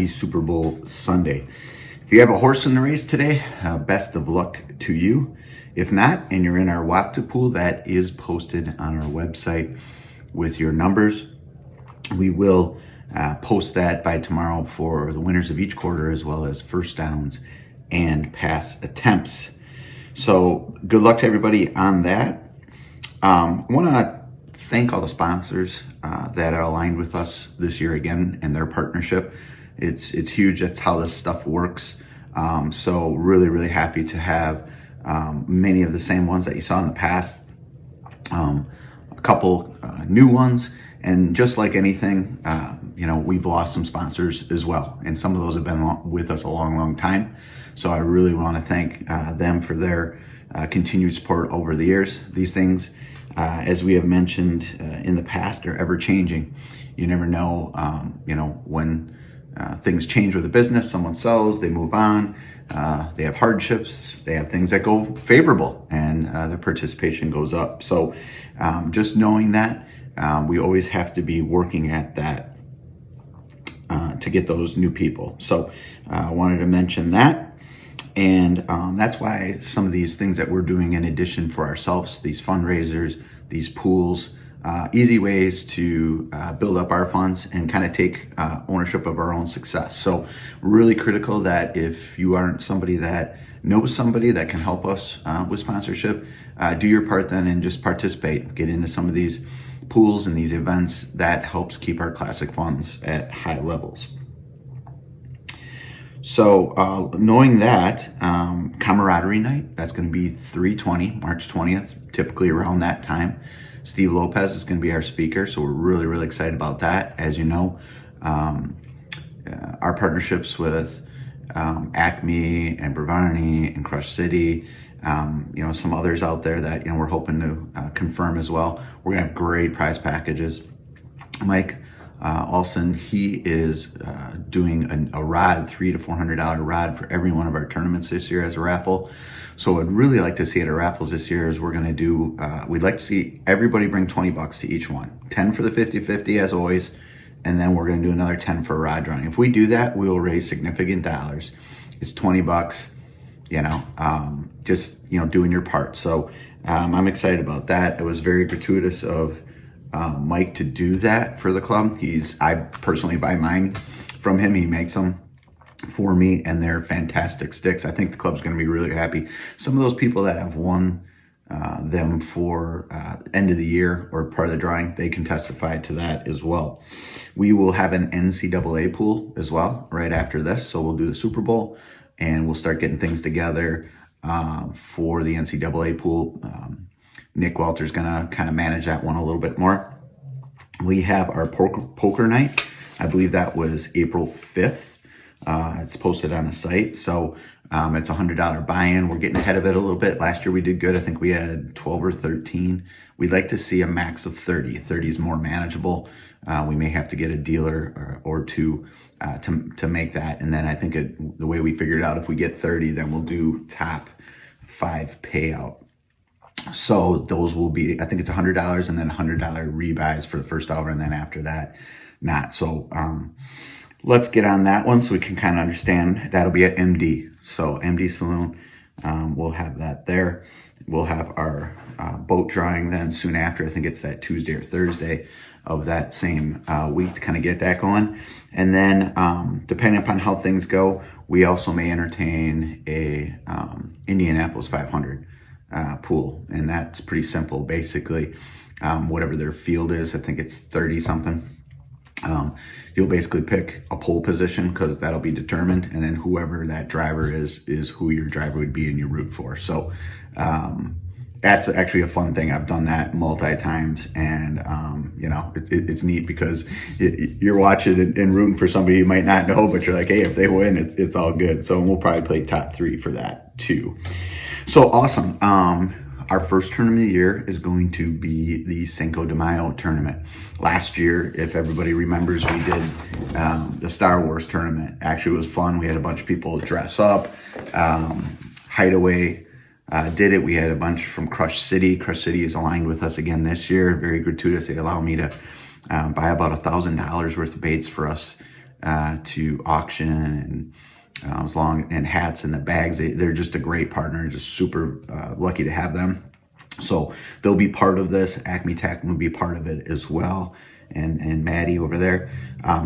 happy Super Bowl Sunday. If you have a horse in the race today, best of luck to you. If not, and you're in our WABTA pool, that is posted on our website with your numbers. We will post that by tomorrow for the winners of each quarter, as well as first downs and pass attempts. So good luck to everybody on that. I want to thank all the sponsors that are aligned with us this year again, and their partnership. It's huge. That's how this stuff works. So really happy to have many of the same ones that you saw in the past, a couple new ones, and just like anything, we've lost some sponsors as well, and some of those have been with us a long time. So I really want to thank them for their continued support over the years. These things, as we have mentioned in the past, are ever changing. You never know, when things change with a business. Someone sells, they move on, they have hardships, they have things that go favorable, and their participation goes up. So just knowing that, we always have to be working at that to get those new people. So I wanted to mention that. And that's why some of these things that we're doing in addition for ourselves, these fundraisers, these pools, easy ways to build up our funds and kind of take ownership of our own success. So really critical that if you aren't somebody that knows somebody that can help us with sponsorship, do your part then and just participate. Get into some of these pools and these events. That helps keep our classic funds at high levels. So knowing that, camaraderie night, that's going to be 3/20, March 20th, typically around that time. Steve Lopez is going to be our speaker, so we're really excited about that. As you know, our partnerships with Acme and Bravani and Crush City, some others out there that we're hoping to confirm as well. We're going to have great prize packages. Mike Olson, he is doing a rod, $300 to $400 rod for every one of our tournaments this year as a raffle. So I'd really like to see at our raffles this year is we're going to do, we'd like to see everybody bring $20 to each one. 10 for the 50-50 as always, and then we're going to do another 10 for a rod drawing. If we do that, we will raise significant dollars. It's $20, just doing your part. So I'm excited about that. It was very gratuitous of Mike to do that for the club. I personally buy mine from him. He makes them for me, and they're fantastic sticks. I think the club's going to be really happy. Some of those people that have won them for end of the year or part of the drawing, they can testify to that as well. We will have an NCAA pool as well right after this. So we'll do the Super Bowl, and we'll start getting things together for the NCAA pool. Nick Walter's gonna kind of manage that one a little bit more. We have our poker night. I believe that was April 5th. It's posted on the site. So it's $100 buy-in. We're getting ahead of it a little bit. Last year we did good. I think we had 12 or 13. We'd like to see a max of 30. 30 is more manageable. We may have to get a dealer or two to make that. And then I think the way we figured out, if we get 30, then we'll do top 5 payout. So those will be, I think it's $100 and then $100 rebuys for the first hour, and then after that, not. So let's get on that one so we can kind of understand. That'll be at MD. So MD Saloon, we'll have that there. We'll have our boat drawing then soon after. I think it's that Tuesday or Thursday of that same week to kind of get that going. And then depending upon how things go, we also may entertain a Indianapolis 500 pool, and that's pretty simple. Basically, whatever their field is, I think it's 30 something. You'll basically pick a pole position because that'll be determined, and then whoever that driver is who your driver would be and you root for. So that's actually a fun thing. I've done that multi times, and it's neat because you're watching and rooting for somebody you might not know, but you're like, hey, if they win, it's all good. So we'll probably play top 3 for that too. So awesome. Our first tournament of the year is going to be the Cinco de Mayo tournament. Last year, if everybody remembers, we did the Star Wars tournament. Actually, it was fun. We had a bunch of people dress up. Hideaway did it. We had a bunch from Crush City. Crush City is aligned with us again this year. Very gratuitous. They allow me to buy about $1,000 worth of baits for us to auction and and hats and the bags. They're just a great partner. Just super lucky to have them. So they'll be part of this. Acme Tech will be part of it as well, and Maddie over there.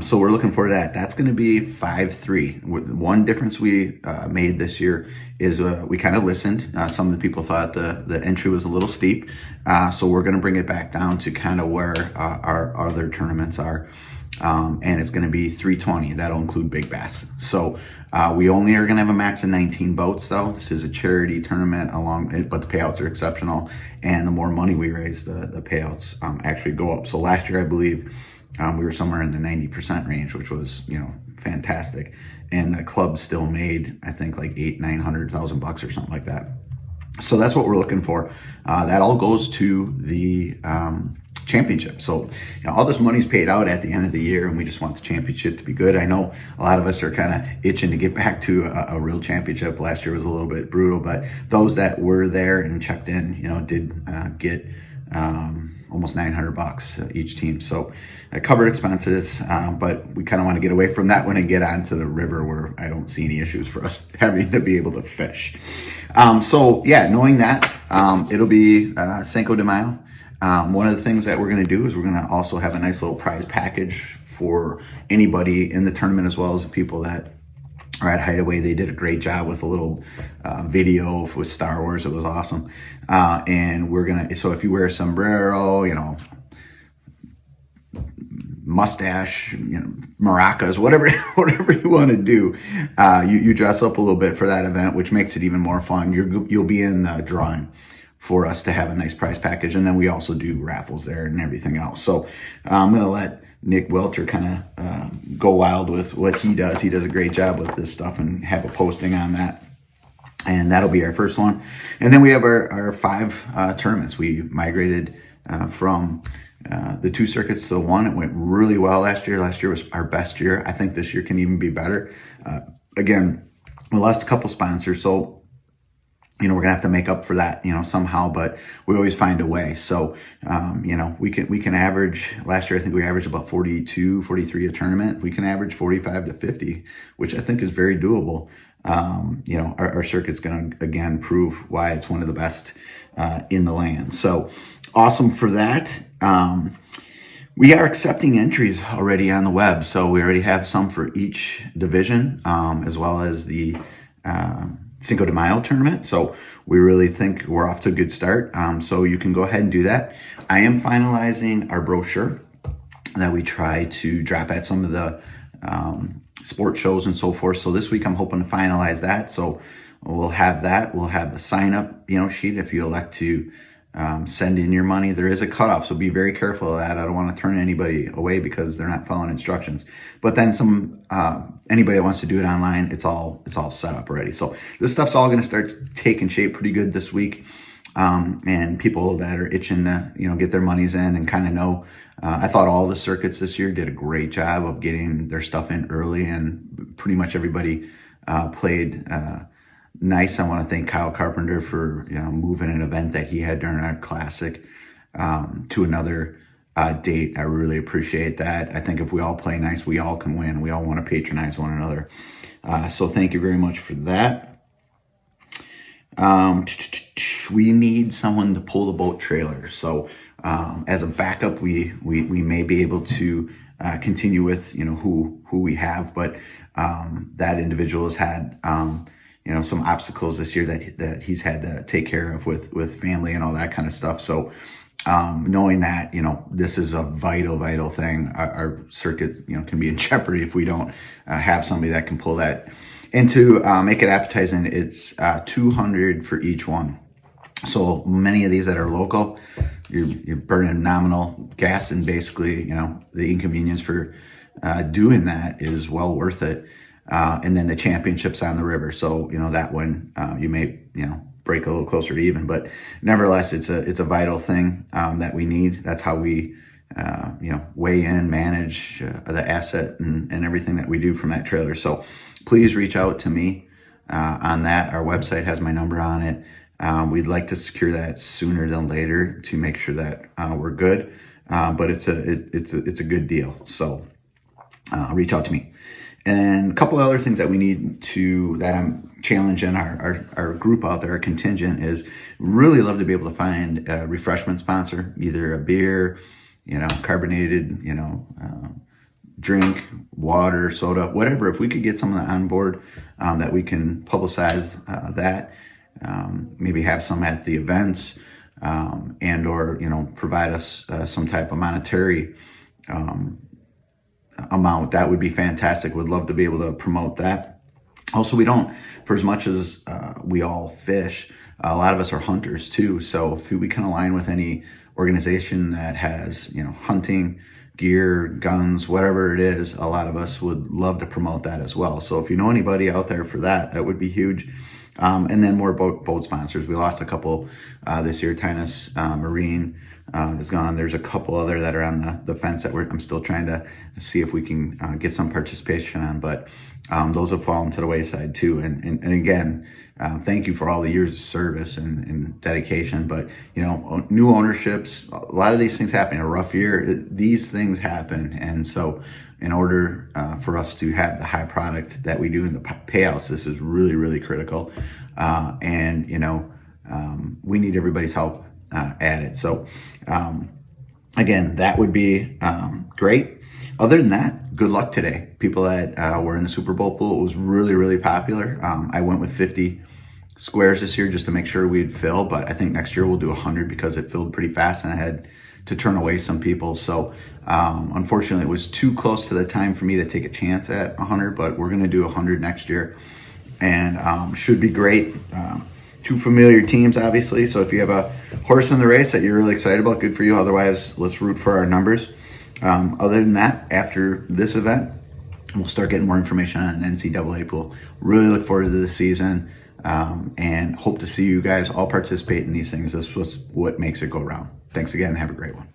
So we're looking forward to that. That's going to be 5-3. One difference we made this year is we kind of listened. Some of the people thought the entry was a little steep, so we're going to bring it back down to kind of where our other tournaments are. And it's going to be 320. That'll include big bass. So we only are going to have a max of 19 boats, though. This is a charity tournament, but the payouts are exceptional. And the more money we raise, the payouts actually go up. So last year, I believe we were somewhere in the 90% range, which was fantastic. And the club still made, I think, like $800,000-900,000 or something like that. So that's what we're looking for. That all goes to the championship. So all this money's paid out at the end of the year, and we just want the championship to be good. I know a lot of us are kind of itching to get back to a real championship. Last year was a little bit brutal, but those that were there and checked in, did get almost $900 each team. So I covered expenses, but we kind of want to get away from that one and get onto the river where I don't see any issues for us having to be able to fish. So yeah, knowing that, it'll be Cinco de Mayo. One of the things that we're going to do is we're going to also have a nice little prize package for anybody in the tournament, as well as the people that are at Hideaway. They did a great job with a little video with Star Wars. It was awesome. And we're going to, so if you wear a sombrero, mustache, maracas, whatever you want to do, you dress up a little bit for that event, which makes it even more fun. You'll be in the drawing for us to have a nice prize package. And then we also do raffles there and everything else. So I'm going to let Nick Welter kind of go wild with what he does. He does a great job with this stuff, and have a posting on that. And that'll be our first one. And then we have our 5 tournaments. We migrated from the 2 circuits to the 1. It went really well last year. Last year was our best year. I think this year can even be better. Again, we lost a couple sponsors, so we're going to have to make up for that, somehow, but we always find a way. So, we can average, last year, I think we averaged about 42, 43 a tournament. We can average 45 to 50, which I think is very doable. Our circuit's going to, again, prove why it's one of the best in the land. So awesome for that. We are accepting entries already on the web. So we already have some for each division, as well as the Cinco de Mayo tournament. So we really think we're off to a good start. So you can go ahead and do that. I am finalizing our brochure that we try to drop at some of the sports shows and so forth. So this week I'm hoping to finalize that. So we'll have that. We'll have the sign up, sheet if you elect to send in your money. There is a cutoff, so be very careful of that. I don't want to turn anybody away because they're not following instructions. But then anybody that wants to do it online, it's all set up already. So this stuff's all going to start taking shape pretty good this week. And people that are itching to, get their monies in and kind of know. I thought all the circuits this year did a great job of getting their stuff in early, and pretty much everybody played nice. I want to thank Kyle Carpenter for moving an event that he had during our classic to another date. I really appreciate that. I think if we all play nice, we all can win. We all want to patronize one another. So thank you very much for that. We need someone to pull the boat trailer. So as a backup, we may be able to continue with who we have, but that individual has had some obstacles this year that he's had to take care of with family and all that kind of stuff. So knowing that, this is a vital thing, our circuit, can be in jeopardy if we don't have somebody that can pull that. And to make it appetizing, it's $200 for each one. So many of these that are local, you're burning nominal gas, and basically, the inconvenience for doing that is well worth it. And then the championships on the river. So, that one, you may, break a little closer to even, but nevertheless, it's a vital thing, that we need. That's how we, weigh in, manage the asset and everything that we do from that trailer. So please reach out to me, on that. Our website has my number on it. We'd like to secure that sooner than later to make sure that, we're good. But it's a good deal. So, reach out to me. And a couple of other things that we need to, that I'm challenging our group out there, our contingent, is really love to be able to find a refreshment sponsor, either a beer, carbonated, drink, water, soda, whatever. If we could get someone on board that we can publicize that, maybe have some at the events, and or, provide us some type of monetary amount, that would be fantastic. Would love to be able to promote that. Also, we don't, for as much as we all fish, a lot of us are hunters too. So if we can align with any organization that has, hunting gear, guns, whatever it is, a lot of us would love to promote that as well. So if you know anybody out there for that, that would be huge. And then more boat sponsors. We lost a couple this year. Tinus Marine is gone. There's a couple other that are on the fence that I'm still trying to see if we can get some participation on. But those have fallen to the wayside too. And again, thank you for all the years of service and dedication. But new ownerships, a lot of these things happen in a rough year. These things happen, and so in order for us to have the high product that we do in the payouts, this is really, really critical. And we need everybody's help at it. So again, that would be great. Other than that, good luck today. People that were in the Super Bowl pool, it was really, really popular. I went with 50 squares this year just to make sure we'd fill, but I think next year we'll do 100 because it filled pretty fast and I had to turn away some people. So unfortunately, it was too close to the time for me to take a chance at 100, but we're going to do 100 next year, and should be great. Two familiar teams, obviously. So if you have a horse in the race that you're really excited about, good for you. Otherwise, let's root for our numbers. Other than that, after this event, we'll start getting more information on an NCAA pool. Really look forward to this season, and hope to see you guys all participate in these things. This was what makes it go round. Thanks again. Have a great one.